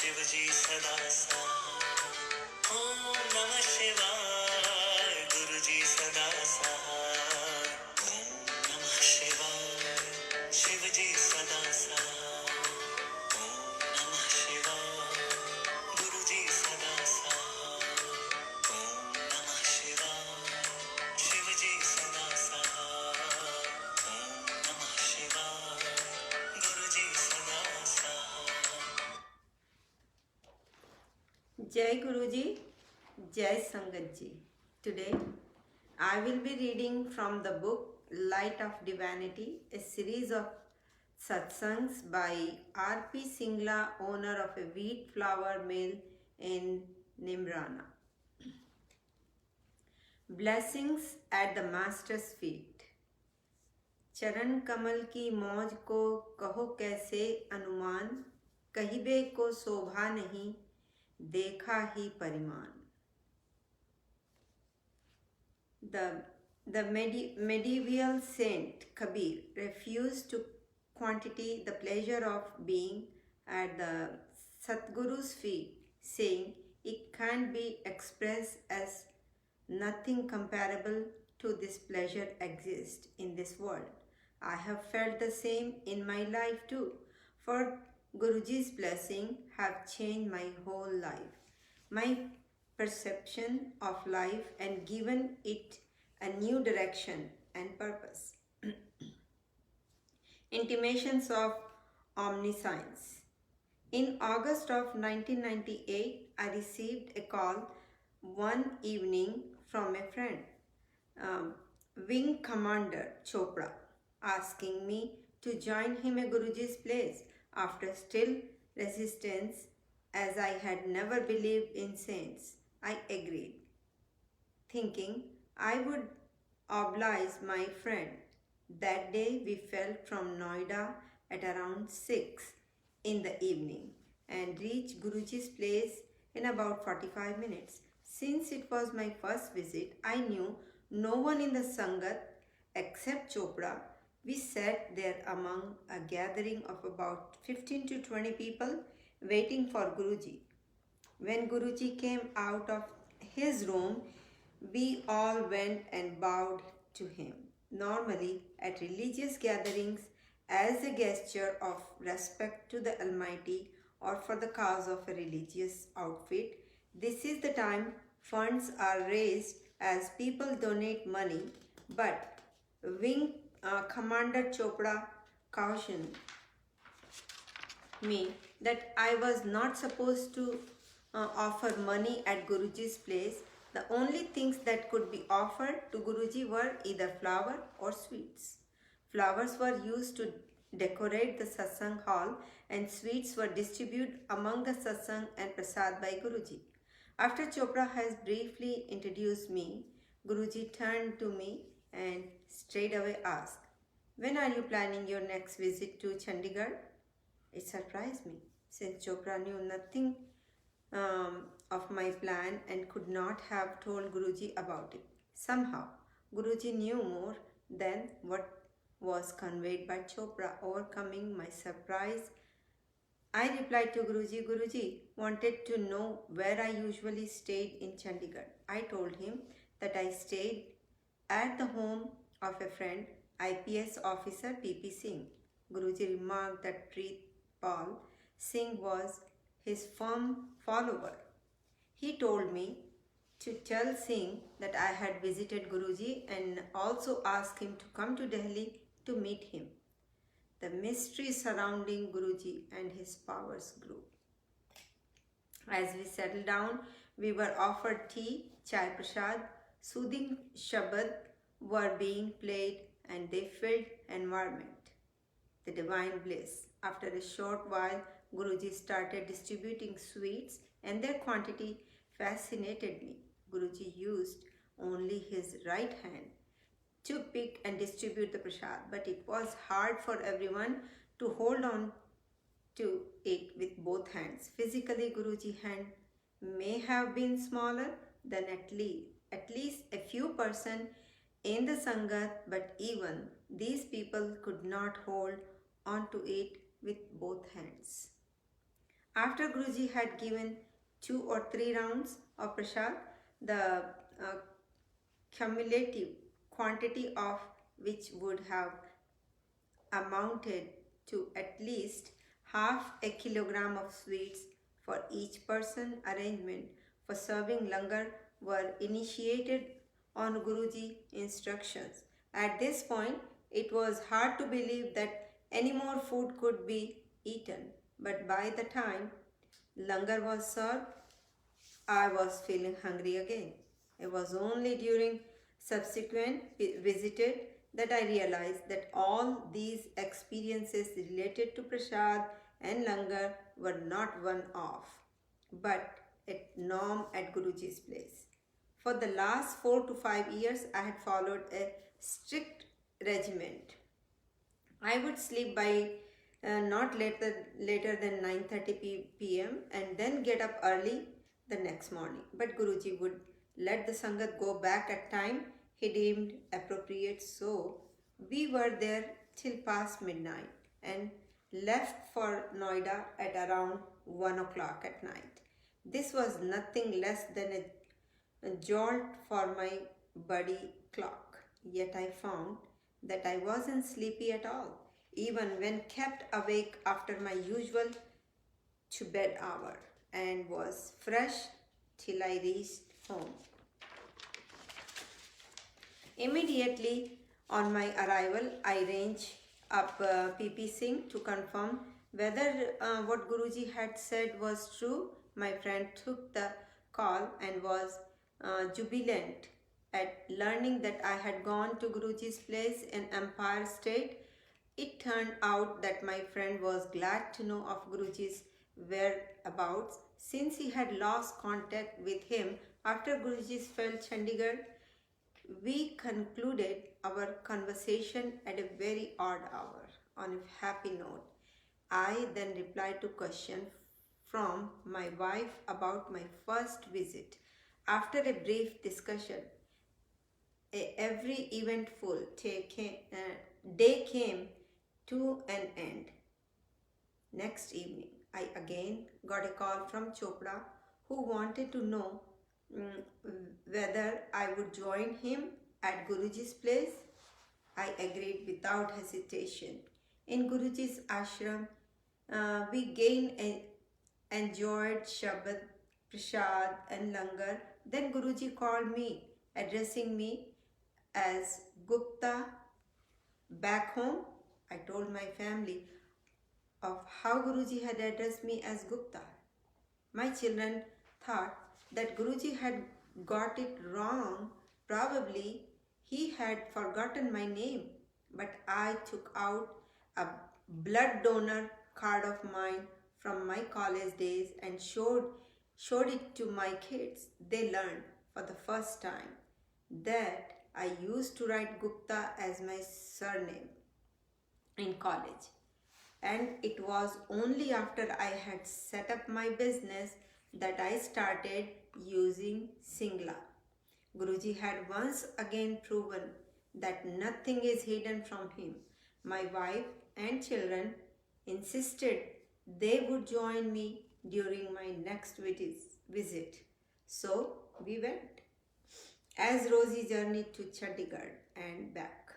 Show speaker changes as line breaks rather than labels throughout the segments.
शिवजी सदा सहाय। ओम नमः शिवाय, गुरुजी सदा सहाय। ओम नमः शिवाय, शिवजी सदा सहाय। ओम नमः शिवाय, गुरुजी सदा सहाय। ओम नमः शिवाय, शिवजी सदा सहाय। ओम नमः शिवाय, गुरुजी सदा सहाय।
Jai Guruji, Jai Sangat Ji. Today I will be reading from the book Light of Divinity, a series of satsangs by R.P. Singla, owner of a wheat flour mill in Nimrana. Blessings at the Master's feet. चरण कमल की मौज को कहो कैसे अनुमान, कहिबे को शोभा नहीं देखा ही परिमाण. The medieval saint Kabir refused to quantity the pleasure of being at the Satguru's feet, saying it can't be expressed as nothing comparable to this pleasure exists in this world. I have felt the same in my life too, for Guruji's blessing have changed my whole life, my perception of life, and given it a new direction and purpose. Intimations of omniscience. In August of 1998, I received a call one evening from a friend, Wing Commander Chopra, asking me to join him at Guruji's place. After still resistance, as I had never believed in saints, I agreed, thinking I would oblige my friend. That day we felt from Noida at around 6 in the evening and reached Guruji's place in about 45 minutes. Since it was my first visit, I knew no one in the Sangat except Chopra. We sat there among a gathering of about 15 to 20 people waiting for Guruji. When Guruji came out of his room, we all went and bowed to him. Normally, at religious gatherings, as a gesture of respect to the Almighty or for the cause of a religious outfit, this is the time funds are raised as people donate money. But Wing Commander Chopra cautioned me that I was not supposed to offer money at Guruji's place. The only things that could be offered to Guruji were either flower or sweets. Flowers were used to decorate the satsang hall and sweets were distributed among the satsang and prasad by Guruji. After Chopra has briefly introduced me, Guruji turned to me and straightaway asked, "When are you planning your next visit to Chandigarh?" It surprised me, since Chopra knew nothing of my plan and could not have told Guruji about it. Somehow, Guruji knew more than what was conveyed by Chopra. Overcoming my surprise, I replied to Guruji, "Guruji wanted to know where I usually stayed in Chandigarh." I told him that I stayed at the home of a friend, IPS officer PP Singh. Guruji remarked that Preet Paul Singh was his firm follower. He told me to tell Singh that I had visited Guruji and also ask him to come to Delhi to meet him. The mystery surrounding Guruji and his powers grew. As we settled down, we were offered tea, chai prasad, soothing shabad were being played, and they filled environment. The divine bliss. After a short while, Guruji started distributing sweets and their quantity fascinated me. Guruji used only his right hand to pick and distribute the prasad, but it was hard for everyone to hold on to it with both hands. Physically, Guruji's hand may have been smaller than at least a few person in the Sangat, but even these people could not hold on to it with both hands. After Guruji had given 2 or 3 rounds of prasad, the cumulative quantity of which would have amounted to at least half a kilogram of sweets for each person, arrangement for serving langar were initiated on Guruji instructions. At this point, it was hard to believe that any more food could be eaten, but by the time langar was served, I was feeling hungry again. It was only during subsequent visited that I realized that all these experiences related to prasad and langar were not one off, but a norm at Guruji's place. For the last 4 to 5 years, I had followed a strict regiment. I would sleep by not later than 9:30 p.m. and then get up early the next morning. But Guruji would let the Sangat go back at time he deemed appropriate. So we were there till past midnight and left for Noida at around 1 o'clock at night. This was nothing less than a jolt for my body clock. Yet I found that I wasn't sleepy at all, even when kept awake after my usual to bed hour, and was fresh till I reached home. Immediately on my arrival, I ranged up PP Singh to confirm whether what Guruji had said was true. My friend took the call and was jubilant at learning that I had gone to Guruji's place in Empire State. It turned out that my friend was glad to know of Guruji's whereabouts since he had lost contact with him after Guruji's fell Chandigarh. We concluded our conversation at a very odd hour. On a happy note, I then replied to questions from my wife about my first visit. After a brief discussion, every eventful day came to an end. Next evening, I again got a call from Chopra, who wanted to know whether I would join him at Guruji's place. I agreed without hesitation. In Guruji's ashram, we enjoyed Shabad, Prasad, and Langar. Then Guruji called me, addressing me as Gupta. Back home, I told my family of how Guruji had addressed me as Gupta. My children thought that Guruji had got it wrong. Probably he had forgotten my name. But I took out a blood donor card of mine from my college days and showed it to my kids. They learned for the first time that I used to write Gupta as my surname in college. And it was only after I had set up my business that I started using Singla. Guruji had once again proven that nothing is hidden from him. My wife and children insisted they would join me during my next visit. So we went. As Rosie journeyed to Chandigarh and back.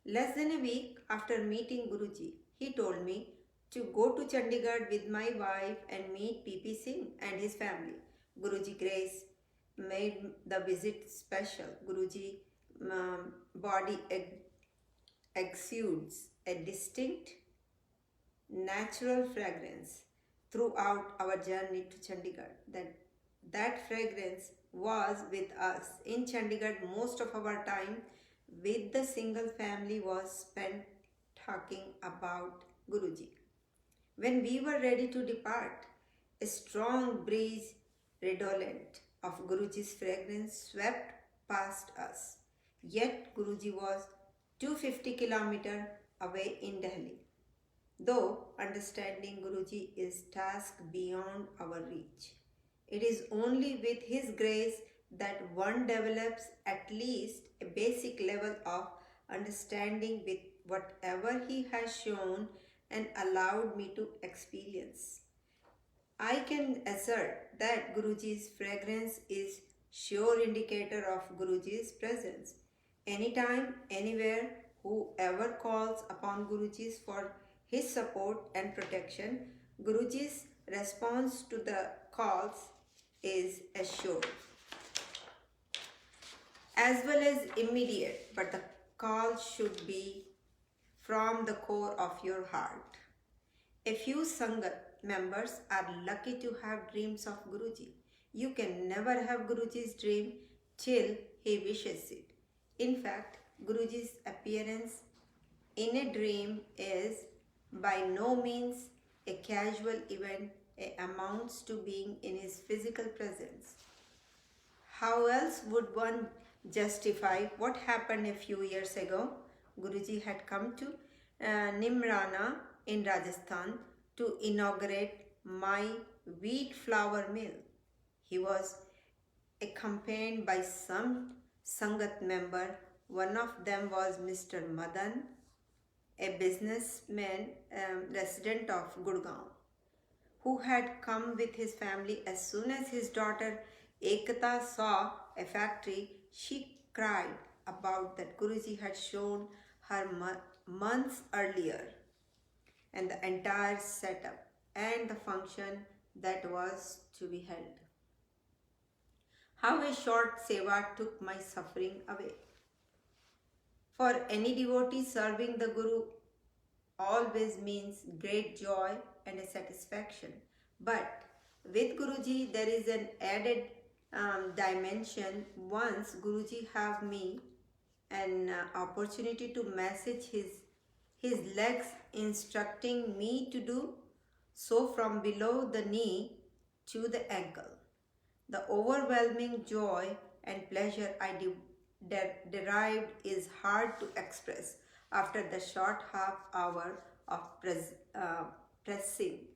Less than a week after meeting Guruji, he told me to go to Chandigarh with my wife and meet PP Singh and his family. Guruji Grace made the visit special. Guruji body exudes a distinct natural fragrance throughout our journey to Chandigarh. That fragrance was with us. In Chandigarh, most of our time with the single family was spent talking about Guruji. When we were ready to depart, a strong breeze redolent of Guruji's fragrance swept past us. Yet Guruji was 250 kilometers away in Delhi. Though understanding Guruji is task beyond our reach. It is only with His grace that one develops at least a basic level of understanding with whatever He has shown and allowed me to experience. I can assert that Guruji's fragrance is sure indicator of Guruji's presence. Anytime, anywhere, whoever calls upon Guruji's for his support and protection, Guruji's response to the calls is assured as well as immediate, but the call should be from the core of your heart. A few Sangat members are lucky to have dreams of Guruji. You can never have Guruji's dream till he wishes it. In fact, Guruji's appearance in a dream is by no means a casual event. It amounts to being in his physical presence. How else would one justify what happened a few years ago? Guruji had come to Nimrana in Rajasthan to inaugurate my wheat flour mill. He was accompanied by some Sangat member. One of them was Mr. Madan, a businessman resident of Gurgaon, who had come with his family. As soon as his daughter Ekata saw a factory, she cried about that Guruji had shown her months earlier, and the entire setup and the function that was to be held. How a short seva took my suffering away. For any devotee, serving the Guru always means great joy and a satisfaction. But with Guruji, there is an added dimension. Once Guruji have me an opportunity to massage his legs, instructing me to do so from below the knee to the ankle. The overwhelming joy and pleasure I derived is hard to express after the short half hour of pressing.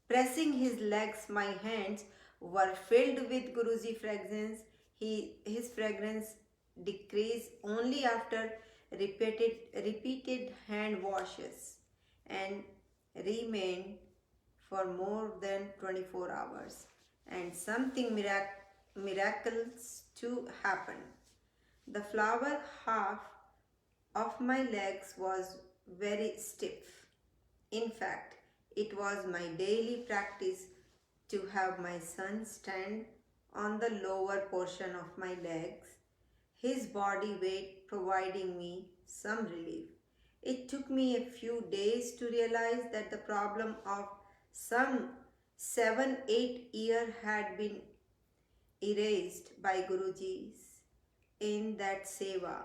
Pressing his legs, my hands were filled with Guruji fragrance. His fragrance decreased only after repeated hand washes and remained for more than 24 hours. And something miracles too happened. The flower half of my legs was very stiff. In fact, it was my daily practice to have my son stand on the lower portion of my legs, his body weight providing me some relief. It took me a few days to realize that the problem of some 7-8 years had been erased by Guruji's in that seva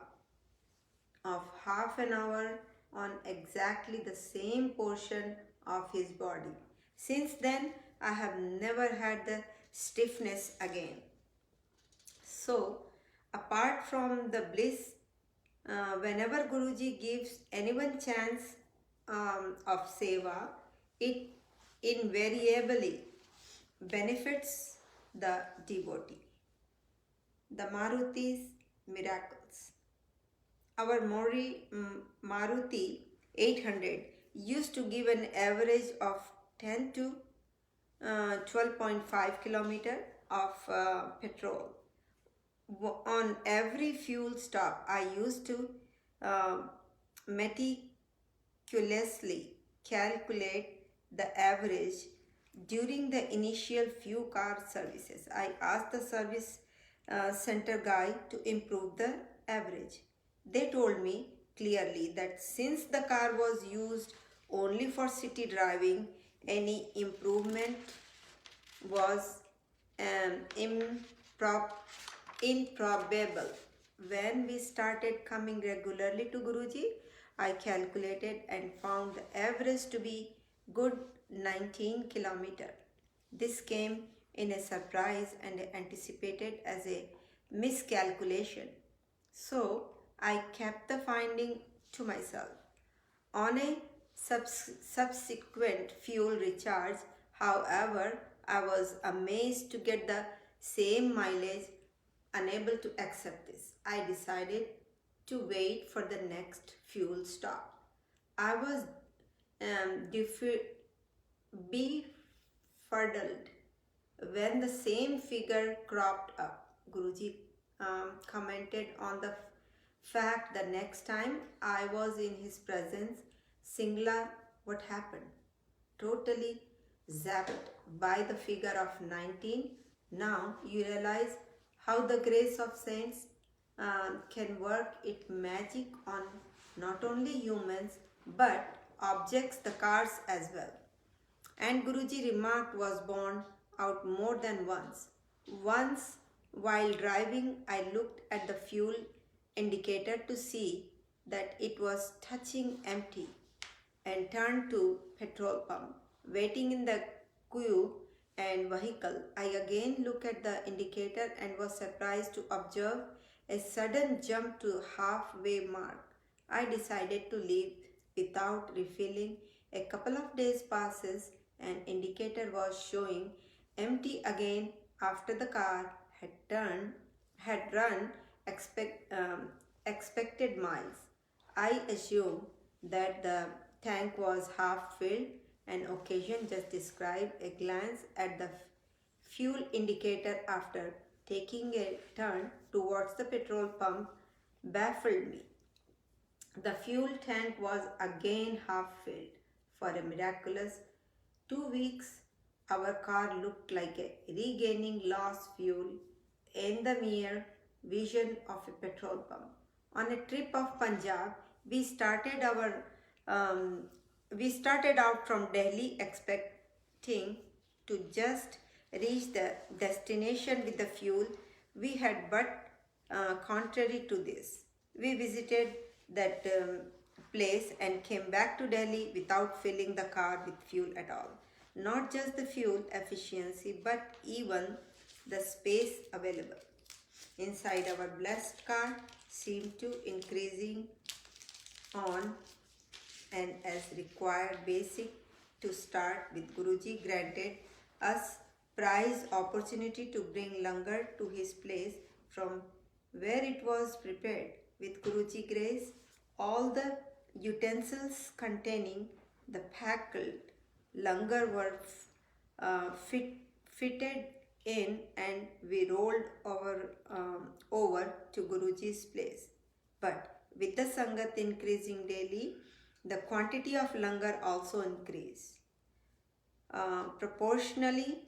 of half an hour on exactly the same portion of his body. Since then, I have never had the stiffness again. So, apart from the bliss, whenever Guruji gives anyone chance of seva, it invariably benefits the devotee. The Maruti's miracles. Our Maruti 800 used to give an average of 10 to 12.5 kilometer of petrol. On every fuel stop, I used to meticulously calculate the average during the initial few car services. I asked the service center guy to improve the average. They told me clearly that since the car was used only for city driving, any improvement was improbable. When we started coming regularly to Guruji, I calculated and found the average to be good 19 kilometer. This came in a surprise and anticipated as a miscalculation. So I kept the finding to myself. On a subsequent fuel recharge, however, I was amazed to get the same mileage. Unable to accept this, I decided to wait for the next fuel stop. I was befuddled fuddled when the same figure cropped up. Guruji commented on the fact the next time I was in his presence, Singla, what happened? Totally zapped by the figure of 19. Now you realize how the grace of saints can work its magic on not only humans but objects, the cars as well. And Guruji remarked was borne out more than once. Once, while driving, I looked at the fuel indicator to see that it was touching empty and turned to petrol pump. Waiting in the queue and vehicle, I again looked at the indicator and was surprised to observe a sudden jump to halfway mark. I decided to leave without refilling. A couple of days passes and indicator was showing empty again after the car had run expected miles. I assume that the tank was half filled. An occasion just described. A glance at the fuel indicator after taking a turn towards the petrol pump baffled me. The fuel tank was again half filled. For a miraculous 2 weeks, our car looked like a regaining lost fuel in the mere vision of a petrol pump. On a trip of Punjab, we started out from Delhi expecting to just reach the destination with the fuel we had, but contrary to this, we visited that place and came back to Delhi without filling the car with fuel at all. Not just the fuel efficiency, but even the space available inside our blessed car seemed to increasing on and as required basic to start with. Guruji granted us prize opportunity to bring langar to his place from where it was prepared. With Guruji grace, all the utensils containing the packed langar were fitted in and we rolled over to Guruji's place. But with the Sangat increasing daily, the quantity of langar also increased proportionally,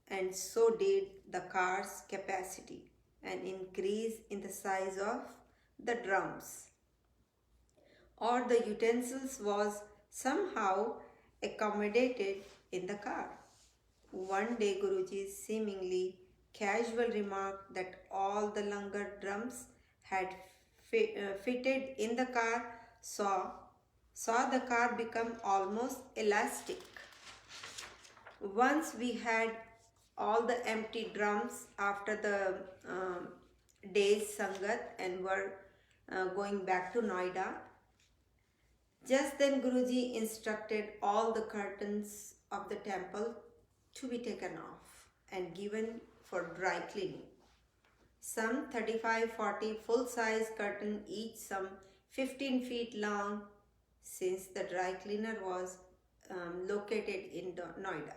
and so did the car's capacity. An increase in the size of the drums or the utensils was somehow accommodated in the car. One day Guruji's seemingly casual remark that all the langar drums had fitted in the car saw the car become almost elastic. Once we had all the empty drums after the day's Sangat and were going back to Noida. Just then Guruji instructed all the curtains of the temple to be taken off and given for dry cleaning. Some 35-40 full-size curtain, each some 15 feet long, since the dry cleaner was located in Noida.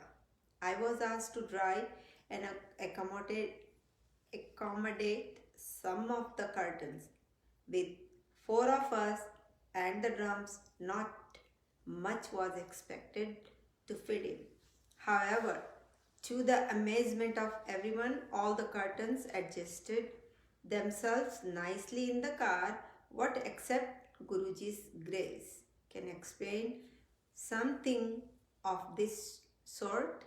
I was asked to dry and accommodate some of the curtains. With 4 of us and the drums, not much was expected to fit in. However, to the amazement of everyone, all the curtains adjusted themselves nicely in the car. What except Guruji's grace can explain something of this sort?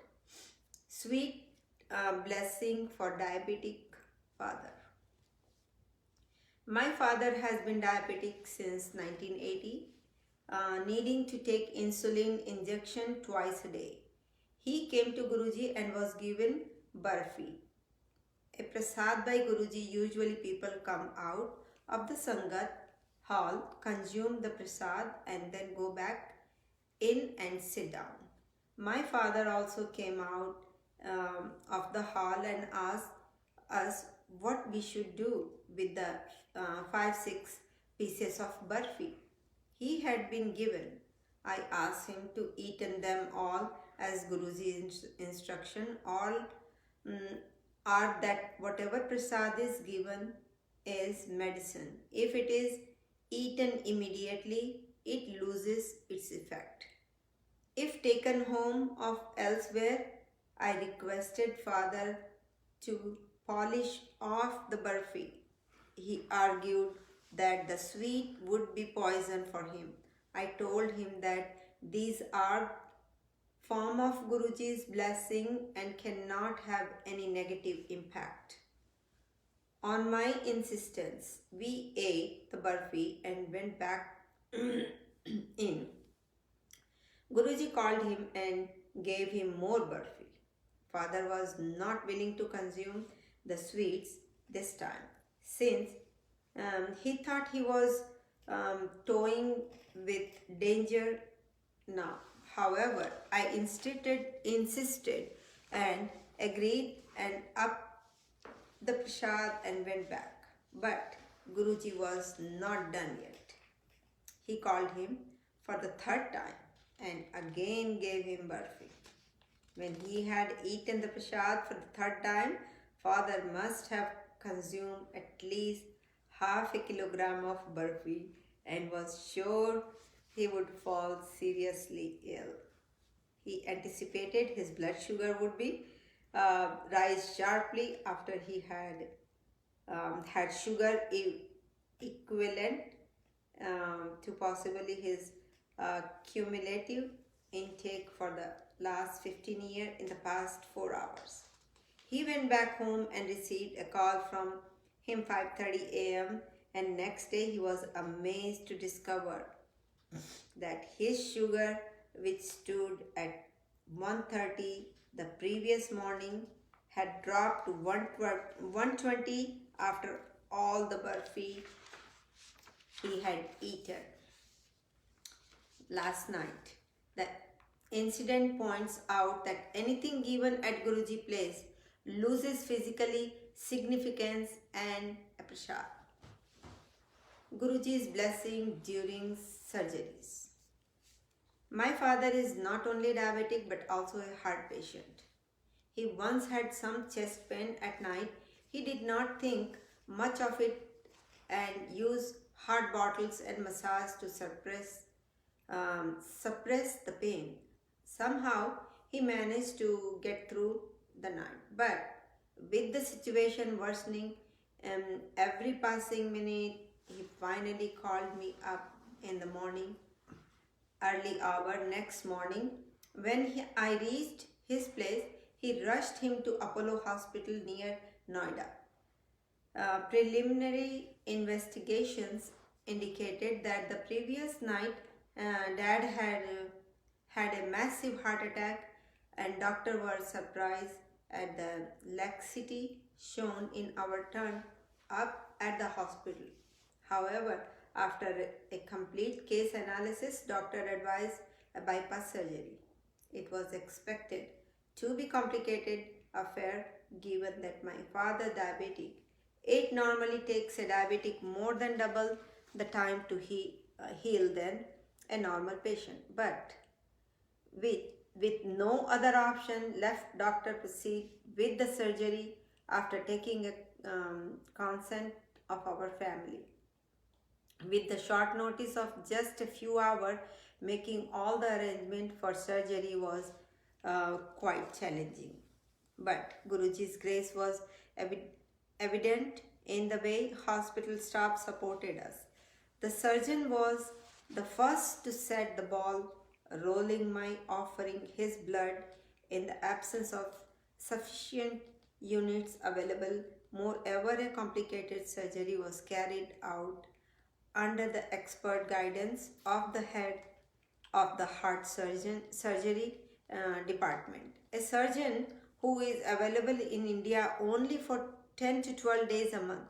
Sweet blessing for diabetic father. My father has been diabetic since 1980, needing to take insulin injection twice a day. He came to Guruji and was given barfi, a prasad by Guruji. Usually people come out of the Sangat hall, consume the prasad and then go back in and sit down. My father also came out of the hall and asked us what we should do with the 5-6 pieces of barfi he had been given. I asked him to eat them all as Guruji's instruction. All mm, are that whatever prasad is given is medicine. If it is eaten immediately, it loses its effect. If taken home of elsewhere, I requested father to polish off the burfi. He argued that the sweet would be poison for him. I told him that these are form of Guruji's blessing and cannot have any negative impact. On my insistence, we ate the burfi and went back in. Guruji called him and gave him more burfi. Father was not willing to consume the sweets this time, since he thought he was toying with danger now. However, I insisted and agreed and up the prasad and went back. But Guruji was not done yet. He called him for the third time and again gave him burfi. When he had eaten the prasad for the third time, father must have consumed at least half a kilogram of burfi and was sure he would fall seriously ill. He anticipated his blood sugar would be rise sharply after he had sugar equivalent to possibly his cumulative intake for the last 15 years in the past 4 hours. He went back home and received a call from him 5:30 a.m. and next day he was amazed to discover that his sugar, which stood at 130 the previous morning, had dropped to 120 after all the burfi he had eaten last night. The incident points out that anything given at Guruji place loses physically significance and a prasad. Guruji's blessing during surgeries. My father is not only diabetic but also a heart patient. He once had some chest pain at night. He did not think much of it and used hot bottles and massage to suppress the pain. Somehow he managed to get through the night. But with the situation worsening every passing minute, he finally called me up in the morning, early hour next morning. When I reached his place, he rushed him to Apollo Hospital near Noida. Preliminary investigations indicated that the previous night dad had a massive heart attack, and doctor were surprised at the laxity shown in our turn up at the hospital. However, after a complete case analysis, doctor advised a bypass surgery. It was expected to be complicated affair given that my father diabetic. It normally takes a diabetic more than double the time to heal than a normal patient. But with no other option left, doctor proceed with the surgery after taking a consent of our family. With the short notice of just a few hours, making all the arrangement for surgery was quite challenging. But Guruji's grace was evident in the way hospital staff supported us. The surgeon was the first to set the ball rolling by offering his blood in the absence of sufficient units available. Moreover, a complicated surgery was carried out under the expert guidance of the head of the heart surgery department, a surgeon who is available in India only for 10 to 12 days a month.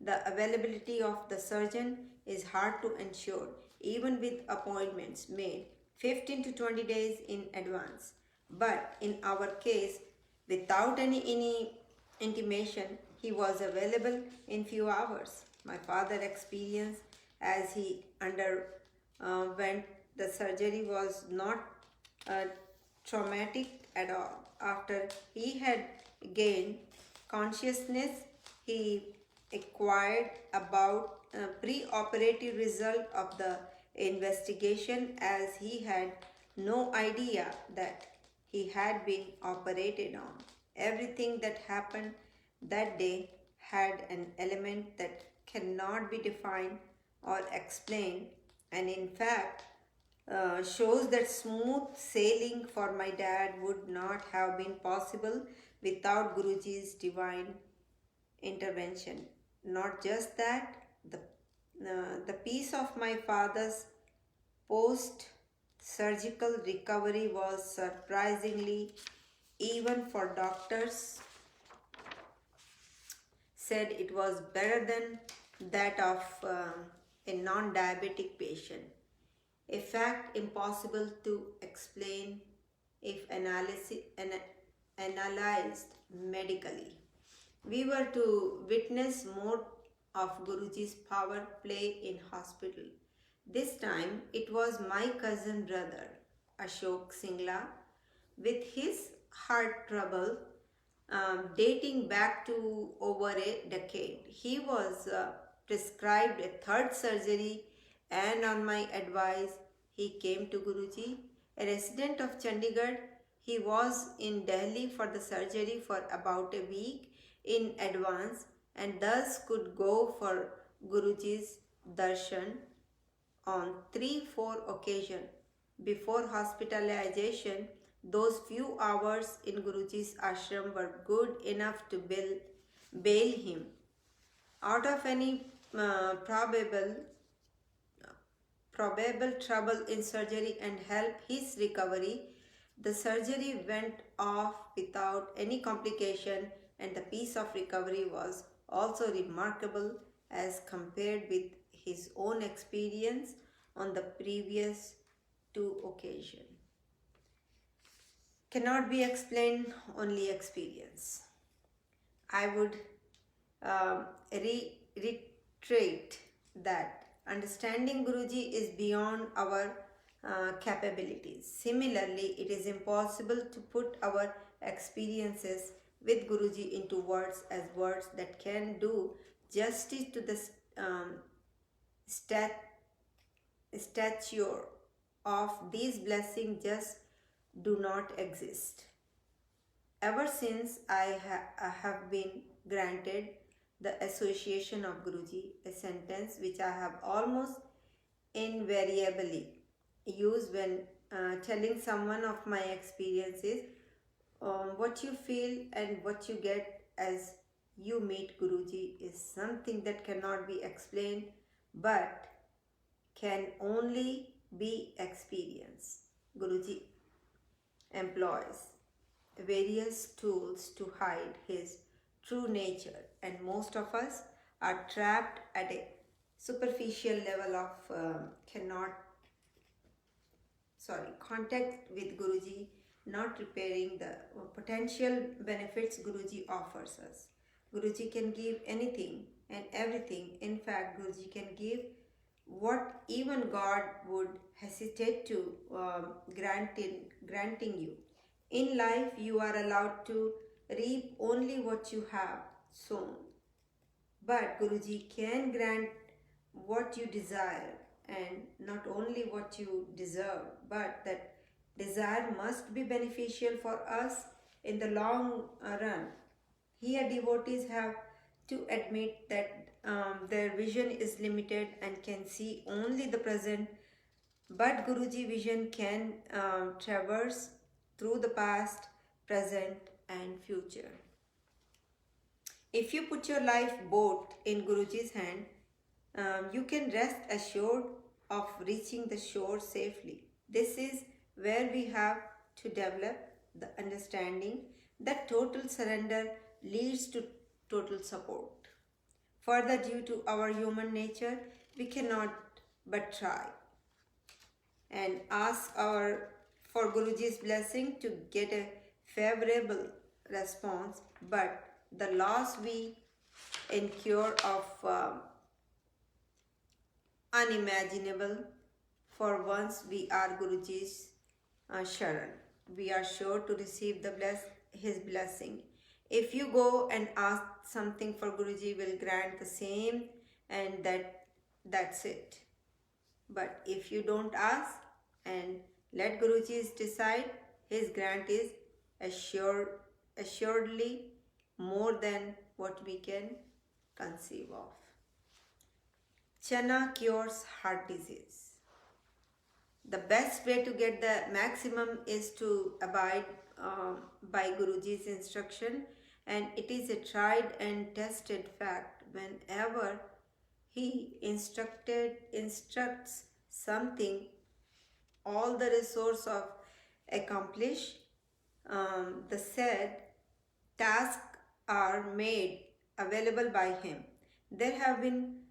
The availability of the surgeon is hard to ensure, even with appointments made 15 to 20 days in advance. But in our case, without any intimation, he was available in few hours. My father experienced as he underwent the surgery was not traumatic at all. After he had gained consciousness, he inquired about a pre-operative result of the investigation, as he had no idea that he had been operated on. Everything that happened that day had an element that cannot be defined or explained, and in fact shows that smooth sailing for my dad would not have been possible without Guruji's divine intervention. Not just that, the peace of my father's post surgical recovery was surprisingly, even for doctors, said it was better than that of a non diabetic patient. A fact impossible to explain if analyzed medically. We were to witness more of Guruji's power play in hospital. This time it was my cousin brother, Ashok Singla, with his heart trouble dating back to over a decade. He was prescribed a third surgery, and on my advice, he came to Guruji. A resident of Chandigarh, he was in Delhi for the surgery for about a week in advance, and thus could go for Guruji's darshan on 3-4 occasions. Before hospitalization, those few hours in Guruji's ashram were good enough to bail him out of any probable trouble in surgery and help his recovery. The surgery went off without any complication, and the pace of recovery was also remarkable as compared with his own experience on the previous two occasions. Cannot be explained, only experience. I would reiterate that understanding Guruji is beyond our capabilities. Similarly, it is impossible to put our experiences with Guruji into words, as words that can do justice to the stature of these blessings just do not exist. Ever since I have been granted the association of Guruji, a sentence which I have almost invariably used when telling someone of my experiences, what you feel and what you get as you meet Guruji is something that cannot be explained but can only be experienced. Guruji employs various tools to hide his true nature, and most of us are trapped at a superficial level of contact with Guruji, not repairing the potential benefits Guruji offers us. Guruji can give anything and everything. In fact, Guruji can give what even God would hesitate to granting you. In life, you are allowed to reap only what you have sown. But Guruji can grant what you desire, and not only what you deserve, but that desire must be beneficial for us in the long run. Here, devotees have to admit that their vision is limited and can see only the present, but Guruji vision can traverse through the past, present, and future. If you put your life boat in Guruji's hand, you can rest assured of reaching the shore safely. This is where we have to develop the understanding that total surrender leads to total support. Further, due to our human nature, we cannot but try and ask for Guruji's blessing to get a favorable response, but the loss we incur of unimaginable for once we are Guruji's Sharan. we are sure to receive his blessing. If you go and ask something for Guruji, will grant the same, and that's it. But if you don't ask and let Guruji decide, his grant is assuredly more than what we can conceive of. Chana cures heart disease. The best way to get the maximum is to abide by Guruji's instruction, and it is a tried and tested fact. Whenever he instructs something, all the resource of accomplish the said tasks are made available by him. There have been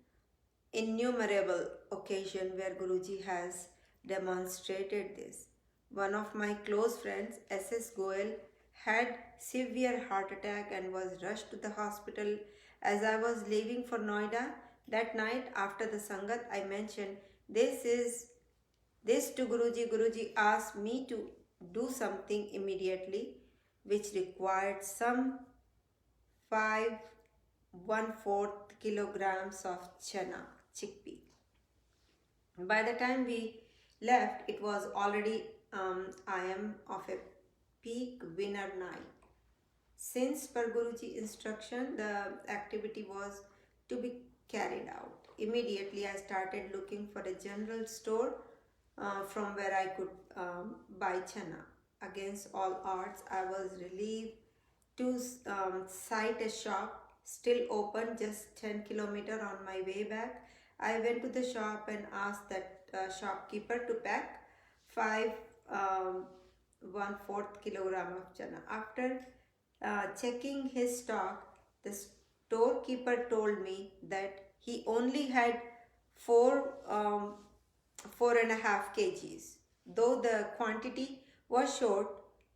innumerable occasions where Guruji has demonstrated this. One of my close friends, S.S. Goel, had severe heart attack and was rushed to the hospital. As I was leaving for Noida that night after the Sangat, I mentioned this to Guruji. Guruji asked me to do something immediately, which required some 5 kilograms of chana chickpea. By the time we left, it was already I am of a peak winter night. Since per Guruji instruction, the activity was to be carried out. Immediately, I started looking for a general store from where I could buy chana. Against all odds, I was relieved to sight a shop still open just 10 kilometers on my way back. I went to the shop and asked that shopkeeper to pack 5 1/4 kilogram of chana. After checking his stock, the storekeeper told me that he only had 4.5 kgs. Though the quantity was short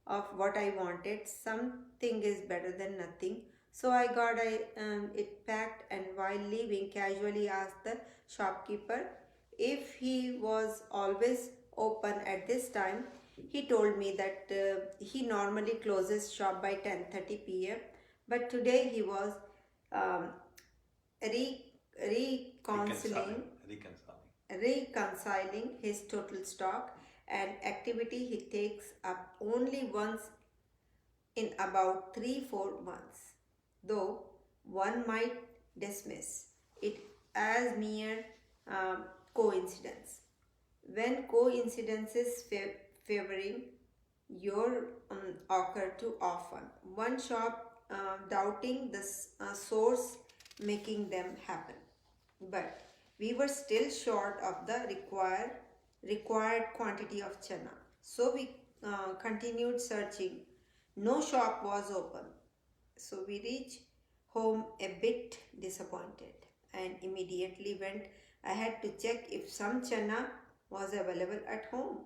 of what I wanted, something is better than nothing. So I got it packed, and while leaving, casually asked the shopkeeper if he was always open at this time. He told me that he normally closes shop by 10:30 p.m. But today he was um, reconciling his total stock and activity he takes up only once in about 3-4 months, though one might dismiss it as mere coincidence. When coincidences favoring your occur too often, one shop doubting the source making them happen. But we were still short of the required quantity of chana. So we continued searching. No shop was open. So we reached home a bit disappointed and immediately went ahead to check if some chana was available at home.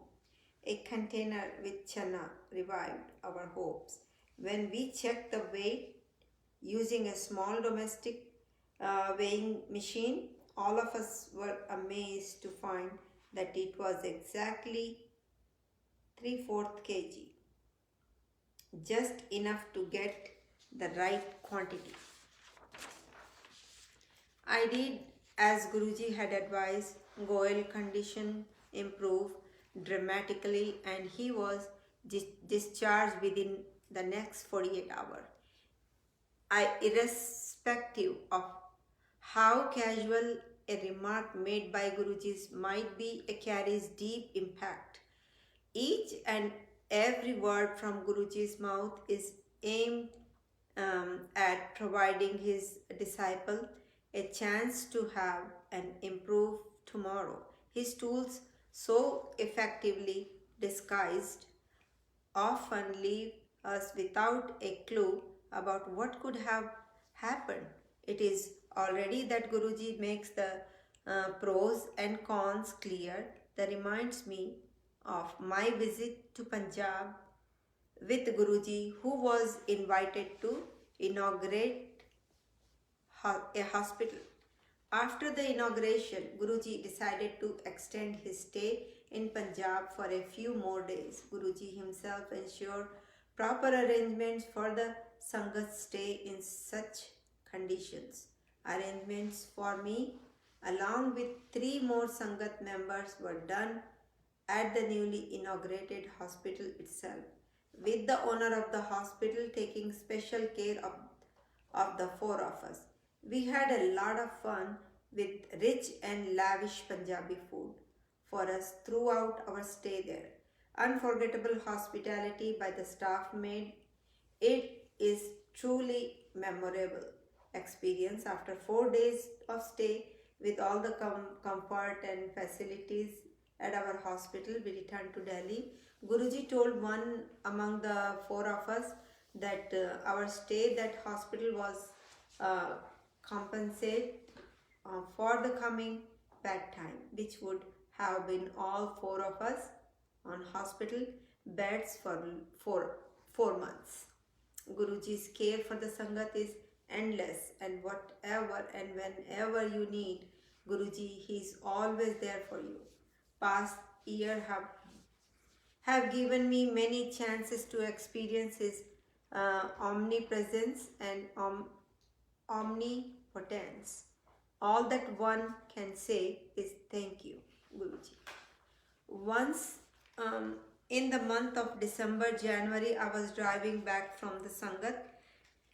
A container with chana revived our hopes. When we checked the weight using a small domestic weighing machine, all of us were amazed to find that it was exactly 3/4 kg, just enough to get the right quantity. I did as Guruji had advised. Goel condition improved dramatically and he was discharged within the next 48 hours. Irrespective of how casual a remark made by Guruji might be, carries deep impact. Each and every word from Guruji's mouth is aimed at providing his disciple a chance to have an improved tomorrow. His tools, so effectively disguised, often leave us without a clue about what could have happened. It is already that Guruji makes the pros and cons clear. That reminds me of my visit to Punjab with Guruji, who was invited to inaugurate a hospital. After the inauguration, Guruji decided to extend his stay in Punjab for a few more days. Guruji himself ensured proper arrangements for the Sangat's stay in such conditions. Arrangements for me, along with three more Sangat members, were done at the newly inaugurated hospital itself, with the owner of the hospital taking special care of the four of us. We had a lot of fun with rich and lavish Punjabi food for us throughout our stay there. Unforgettable hospitality by the staff made it is truly memorable experience. After 4 days of stay with all the comfort and facilities at our hospital, we returned to Delhi. Guruji told one among the four of us that our stay that hospital was uh, compensate for the coming bad time, which would have been all four of us on hospital beds for 4 months. Guruji's care for the Sangat is endless, and whatever and whenever you need Guruji, he is always there for you. Past year have given me many chances to experience his omnipresence and omnipotence. All that one can say is thank you, Guruji. Once in the month of December, January, I was driving back from the Sangat,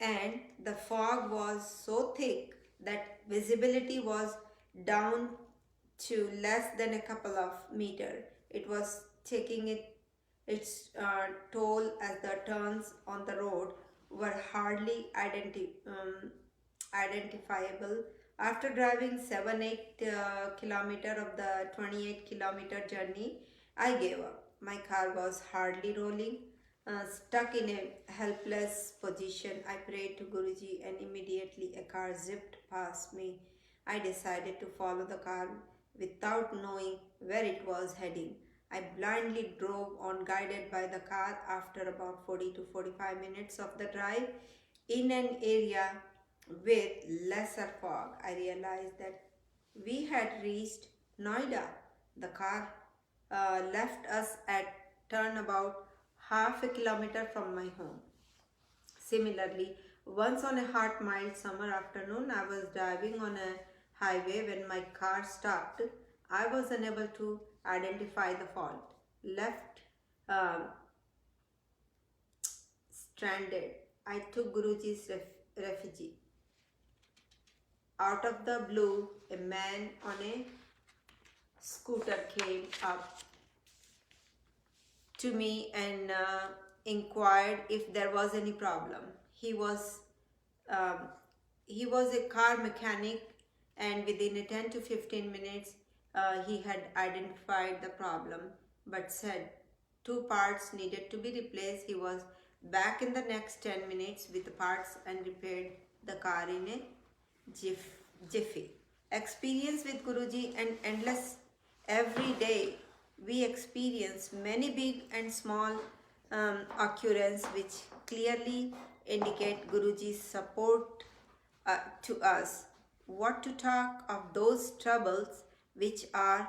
and the fog was so thick that visibility was down to less than a couple of meters. It was taking its toll as the turns on the road were hardly identifiable. After driving 7-8 kilometer of the 28-kilometer journey, I gave up. My car was hardly rolling. Stuck in a helpless position, I prayed to Guruji, and immediately a car zipped past me. I decided to follow the car without knowing where it was heading. I blindly drove on, guided by the car. After about 40 to 45 minutes of the drive in an area with lesser fog, I realized that we had reached Noida. The car left us at turnabout half a kilometer from my home. Similarly, once on a hot, mild summer afternoon, I was driving on a highway when my car stopped. I was unable to identify the fault. Left stranded, I took Guruji's refugee. Out of the blue, a man on a scooter came up to me and inquired if there was any problem. Um, he was a car mechanic, and within a 10 to 15 minutes, he had identified the problem, but said two parts needed to be replaced. He was back in the next 10 minutes with the parts and repaired the car in a jiffy. Experience with Guruji and endless every day. We experience many big and small occurrences which clearly indicate Guruji's support to us. What to talk of those troubles which are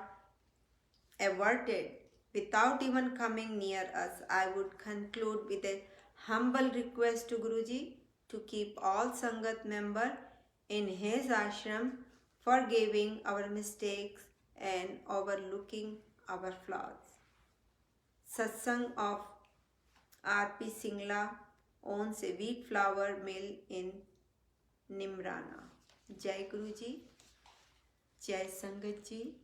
averted without even coming near us? I would conclude with a humble request to Guruji to keep all Sangat members in his ashram, forgiving our mistakes and overlooking our flaws. Satsang of R.P. Singla owns a wheat flour mill in Nimrana. Jai Guruji, Jai Sangat Ji.